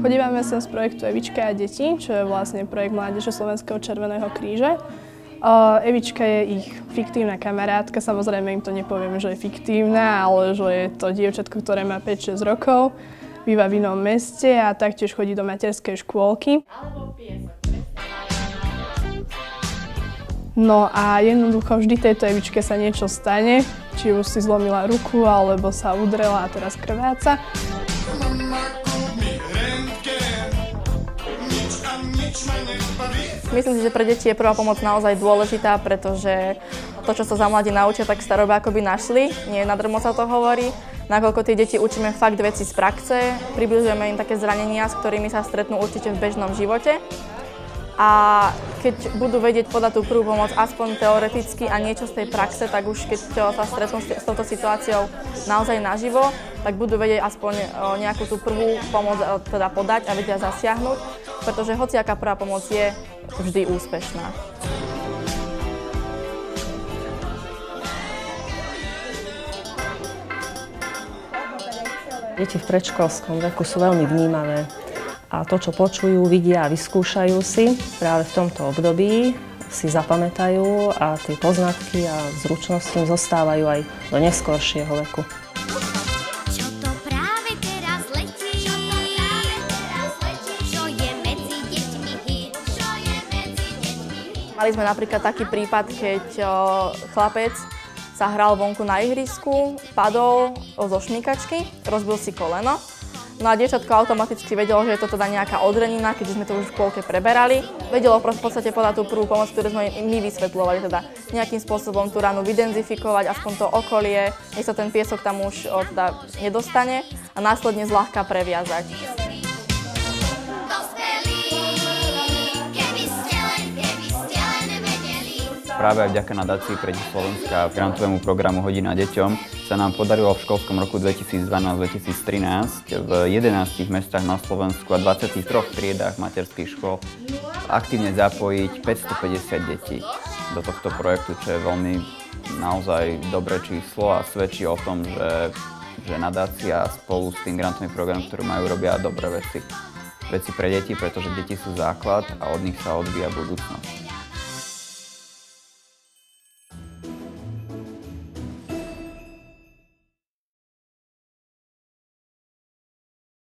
Chodívame sem z projektu Evička a deti, čo je vlastne projekt Mládeže Slovenského Červeného kríža. Evička je ich fiktívna kamarátka, samozrejme im to nepoviem, že je fiktívna, ale že je to dievčatko, ktoré má 5-6 rokov, býva v inom meste a taktiež chodí do materskej škôlky. No a jednoducho vždy tejto Evičke sa niečo stane, či už si zlomila ruku, alebo sa udrela a teraz krváca. Myslím si, že pre deti je prvá pomoc naozaj dôležitá, pretože to, čo sa za mladí naučia, tak starobe akoby našli. Nie nadarmo sa to hovorí. Nakoľko tie deti učíme fakt veci z praxe, približujeme im také zranenia, s ktorými sa stretnú určite v bežnom živote. A keď budú vedieť podať tú prvú pomoc aspoň teoreticky a niečo z tej praxe, tak už keď sa stretnú s touto situáciou naozaj naživo, tak budú vedieť aspoň nejakú tú prvú pomoc teda podať a vedia zasiahnuť, pretože hociaká prvá pomoc je vždy úspešná. Deti v predškolskom veku sú veľmi vnímavé. A to, čo počujú, vidia a vyskúšajú si, práve v tomto období si zapamätajú a tie poznatky a zručnosti im zostávajú aj do neskoršieho veku. Čo to práve teraz letí? Čo je medzi deťmi hit? Mali sme napríklad taký prípad, keď chlapec sa hral vonku na ihrisku, padol zo šmýkačky, rozbil si koleno. No a dievčatko automaticky vedelo, že je to teda nejaká odrenina, keďže sme to už v škôlke preberali. Vedelo v podstate podať tú prvú pomoc, ktorú sme im my vysvetľovali, teda nejakým spôsobom tú ranu vydenzifikovať, aspoň to okolie, nech sa ten piesok tam už teda nedostane a následne zľahka previazať. Práve aj vďaka nadácii pre deti Slovenska grantovému programu Hodina deťom sa nám podarilo v školskom roku 2012-2013 v 11 mestách na Slovensku a 23 triedách materských škôl aktívne zapojiť 550 detí do tohto projektu, čo je veľmi naozaj dobré číslo a svedčí o tom, že nadácia spolu s tým grantovým programom, ktorý majú, robia dobré veci pre deti, pretože deti sú základ a od nich sa odvíja budúcnosť.